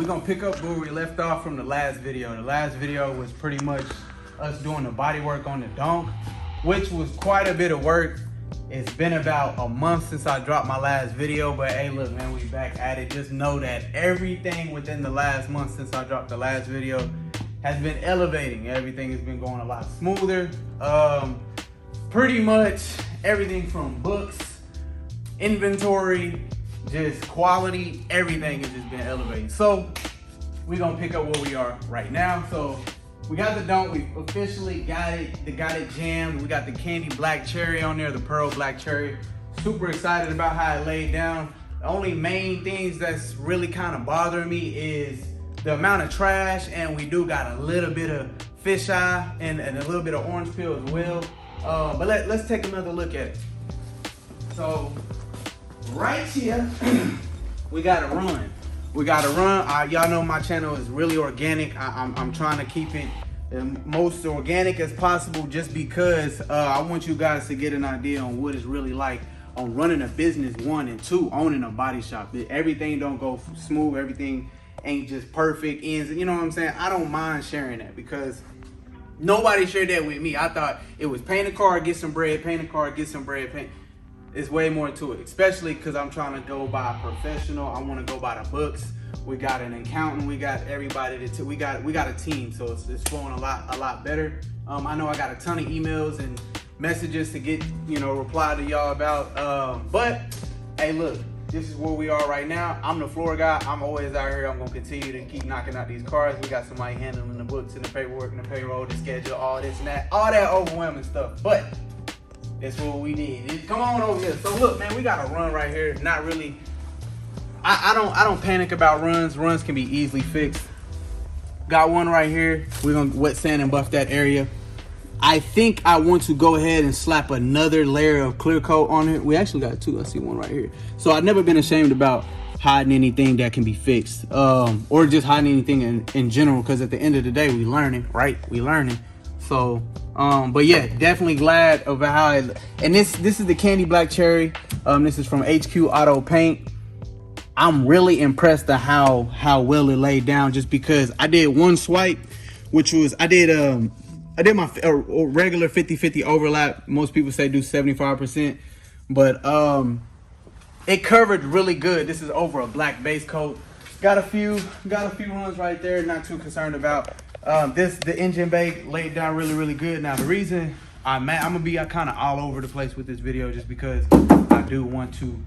we're gonna pick up where we left off from the last video. The last video was pretty much us doing the body work on the Donk, which was quite a bit of work. It's been about a month since I dropped my last video, but hey, look, man, we back at it. Just know that everything within the last month since I dropped the last video has been elevating. Everything has been going a lot smoother. Pretty much everything from books, inventory, just quality, everything has just been elevating. So we're gonna pick up where we are right now. So we got the Donk, we officially got it. They got it jammed. We got the candy black cherry on there, the pearl black cherry. Super excited about how it laid down. The only main things that's really kind of bothering me is the amount of trash, and we do got a little bit of fisheye and a little bit of orange peel as well. But let's take another look at it. So right here, we gotta run. We gotta run. Y'all know my channel is really organic. I'm trying to keep it the most organic as possible, just because I want you guys to get an idea on what it's really like on running a business, one, and two, owning a body shop. Everything don't go smooth. Everything ain't just perfect ends. You know what I'm saying? I don't mind sharing that because nobody shared that with me. I thought it was paint a car, get some bread, paint a car, get some bread, paint. It's way more to it, especially because I'm trying to go by a professional. I want to go by the books. We got an accountant. We got everybody. We got a team, so it's flowing a lot better. I know I got a ton of emails and messages to get, reply to y'all about. But hey, look, this is where we are right now. I'm the floor guy. I'm always out here. I'm gonna continue to keep knocking out these cars. We got somebody handling the books and the paperwork and the payroll, the schedule, all this and that, all that overwhelming stuff. But that's what we did. Come on over here. So look, man, we got a run right here. Not really. I don't panic about runs. Runs can be easily fixed. Got one right here. We're gonna wet sand and buff that area. I think I want to go ahead and slap another layer of clear coat on it. We actually got two. I see one right here. So I've never been ashamed about hiding anything that can be fixed, or just hiding anything in general. Because at the end of the day, we learning, right? We learning. So, but yeah, definitely glad about how it. And this is the candy black cherry. This is from HQ Auto Paint. I'm really impressed at how well it laid down, just because I did one swipe, which was I did my regular 50-50 overlap. Most people say do 75%, but it covered really good. This is over a black base coat. Got a few runs right there. Not too concerned about. The engine bay laid down really good. Now the reason I'm gonna be kind of all over the place with this video, just because I do want to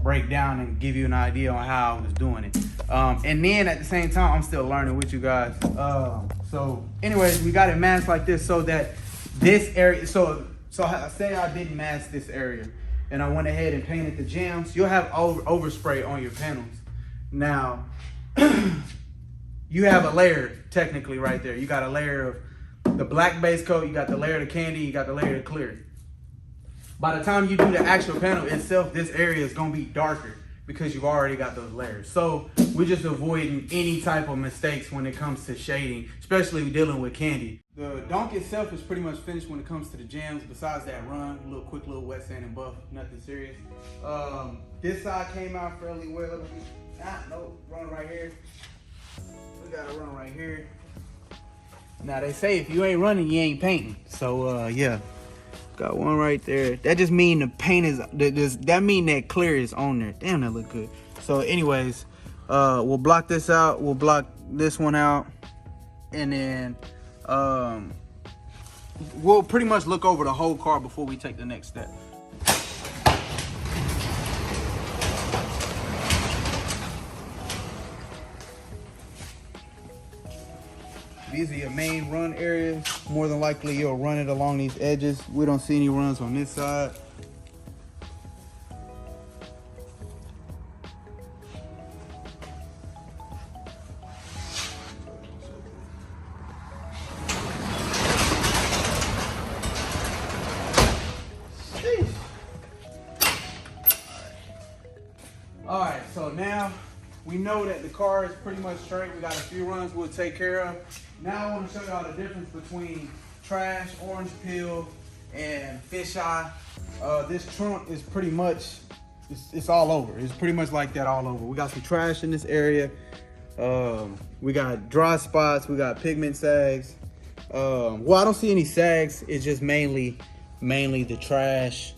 break down and give you an idea on how I was doing it. And then at the same time, I'm still learning with you guys. So anyways, we got it masked like this so that this area, so I say I didn't mask this area and I went ahead and painted the jams. You'll have overspray on your panels. Now, you have a layer technically right there. You got a layer of the black base coat, you got the layer of candy, you got the layer of clear. By the time you do the actual panel itself, this area is gonna be darker because you've already got those layers. So we're just avoiding any type of mistakes when it comes to shading, especially dealing with candy. The Donk itself is pretty much finished when it comes to the jams. Besides that run, a quick little wet sand and buff, nothing serious. This side came out fairly well. Run right here. We got a run right here. Now they say if you ain't running, you ain't painting. So yeah. Got one right there. That just mean the paint is, that mean that clear is on there. Damn, that look good. So anyways, we'll block this out. We'll block this one out. And then we'll pretty much look over the whole car before we take the next step. These are your main run areas. More than likely, you'll run it along these edges. We don't see any runs on this side. All right, so now we know that the car is pretty much straight. We got a few runs we'll take care of. Now I want to show y'all the difference between trash, orange peel, and fisheye. This trunk is pretty much, it's all over. It's pretty much like that all over. We got some trash in this area. We got dry spots, we got pigment sags. Well, I don't see any sags. It's just mainly the trash,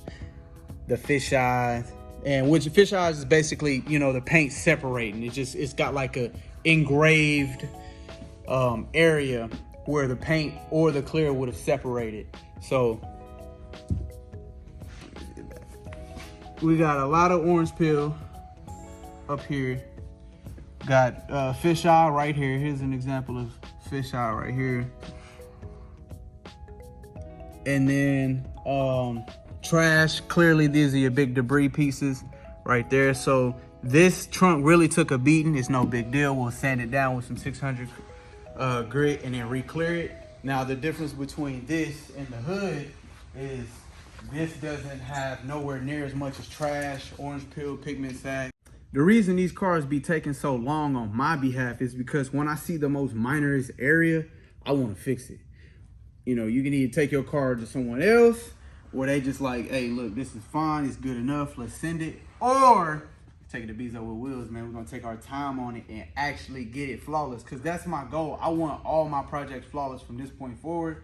the fish eyes, and which fish eyes is basically, you know, the paint separating. It's got like a engraved area where the paint or the clear would have separated. So we got a lot of orange peel up here. Got fish eye right here. Here's an example of fish eye right here. And then trash. Clearly these are your big debris pieces right there. So this trunk really took a beating. It's no big deal. We'll sand it down with some 600 grit and then re-clear it. Now the difference between this and the hood is this doesn't have nowhere near as much as trash, orange peel, pigment sag. The reason these cars be taking so long on my behalf is because when I see the most minorest area, I want to fix it. You know, you can either take your car to someone else, or they just like, hey, look, this is fine, it's good enough, let's send it. Or take it to Bezo with Wheels, man. We're gonna take our time on it and actually get it flawless, because that's my goal. I want all my projects flawless from this point forward.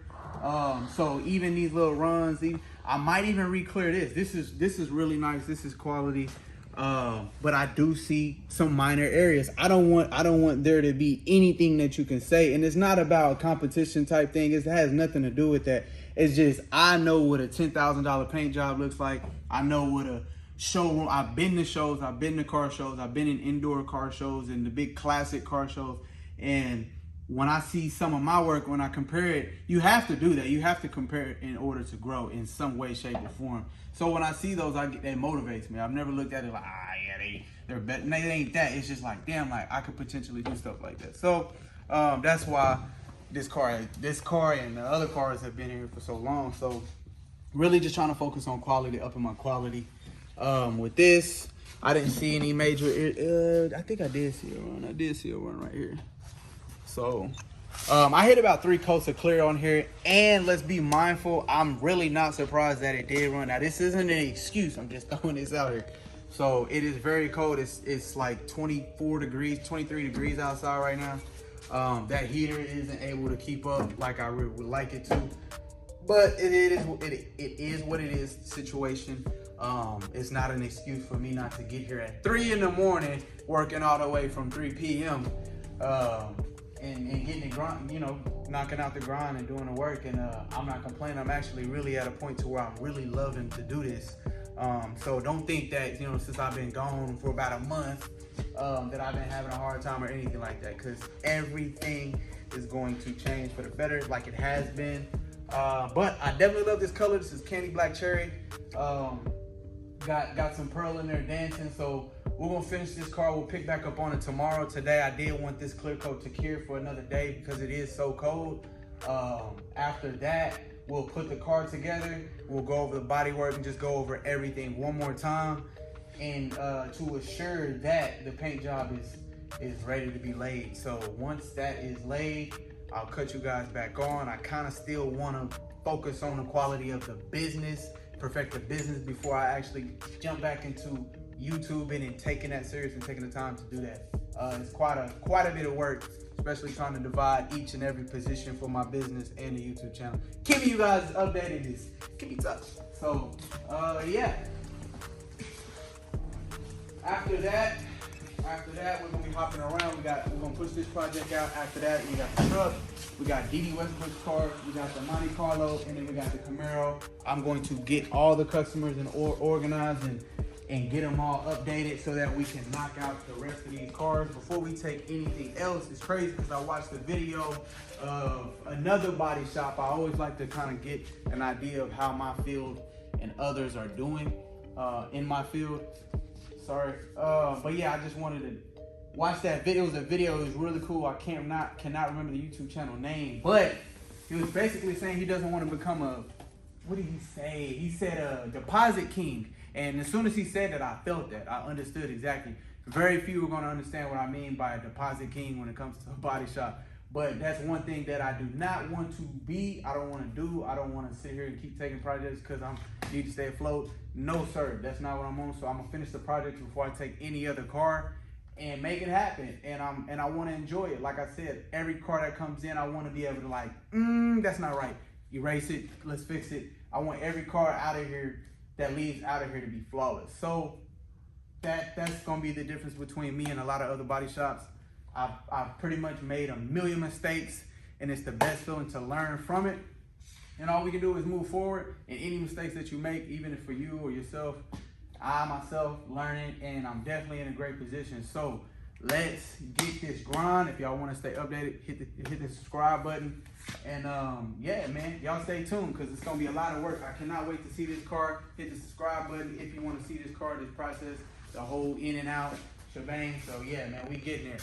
So even these little runs, I might even re-clear this. This is really nice. This is quality. But I do see some minor areas. I don't want there to be anything that you can say, and it's not about a competition type thing. It has nothing to do with that. It's just, I know what a $10,000 paint job looks like. I know what a showroom. I've been to shows, I've been to car shows, I've been in indoor car shows and the big classic car shows. And when I see some of my work, when I compare it, you have to do that. You have to compare it in order to grow in some way, shape, or form. So when I see those, that motivates me. I've never looked at it like, yeah, they're better. They ain't that. It's just like, damn, like I could potentially do stuff like that. So that's why this car and the other cars have been here for so long. So really just trying to focus on quality, upping my quality. With this, I didn't see any major, I think I did see a run. I did see a run right here. So I hit about 3 coats of clear on here, and let's be mindful, I'm really not surprised that it did run. Now this isn't an excuse, I'm just throwing this out here. So it is very cold. It's like 24 degrees, 23 degrees outside right now. That heater isn't able to keep up like I would like it to, but it is what it is situation. It's not an excuse for me not to get here at 3 in the morning, working all the way from 3 p.m. And getting the grind, you know, knocking out the grind and doing the work. And I'm not complaining. I'm actually really at a point to where I'm really loving to do this. So don't think that, you know, since I've been gone for about a month, that I've been having a hard time or anything like that, because everything is going to change for the better, like it has been. But I definitely love this color. This is candy black cherry. Got some pearl in there dancing. So we're gonna finish this car. We'll pick back up on it tomorrow. Today I did want this clear coat to cure for another day because it is so cold. After that, we'll put the car together. We'll go over the body work and just go over everything one more time, and to assure that the paint job is ready to be laid. So once that is laid, I'll cut you guys back on. I kind of still want to focus on the quality of the business, perfect the business before I actually jump back into YouTubing and taking that serious and taking the time to do that. It's quite a bit of work, especially trying to divide each and every position for my business and the YouTube channel. Keeping you guys updated is can be tough. So yeah. After that, we're gonna be hopping around. We're gonna push this project out. After that, we got the truck, we got Didi Westbrook's car, we got the Monte Carlo, and then we got the Camaro. I'm going to get all the customers and organized and get them all updated so that we can knock out the rest of these cars. Before we take anything else, it's crazy because I watched the video of another body shop. I always like to kind of get an idea of how my field and others are doing in my field. Sorry, but yeah, I just wanted to watch that video. It was a video. It was really cool. I cannot remember the YouTube channel name, but he was basically saying he doesn't want to become a, what did he say? He said a deposit king. And as soon as he said that, I felt that. I understood exactly. Very few are going to understand what I mean by a deposit king when it comes to a body shop. But that's one thing that I do not want to be. I don't want to do. I don't want to sit here and keep taking projects because I need to stay afloat. No, sir. That's not what I'm on. So I'm going to finish the project before I take any other car. and make it happen. And I want to enjoy it. Like I said, every car that comes in, I want to be able to like, that's not right. Erase it. Let's fix it. I want every car out of here that leaves out of here to be flawless. So that's gonna be the difference between me and a lot of other body shops. I've pretty much made a million mistakes, and it's the best feeling to learn from it. And all we can do is move forward. And any mistakes that you make, even if for you or yourself, I myself learning, and I'm definitely in a great position. So let's get this grind. If y'all want to stay updated, hit the subscribe button. And yeah, man, y'all stay tuned because it's gonna be a lot of work. I cannot wait to see this car. Hit the subscribe button if you want to see this car, this process, the whole in and out shebang. So yeah, man, we getting there.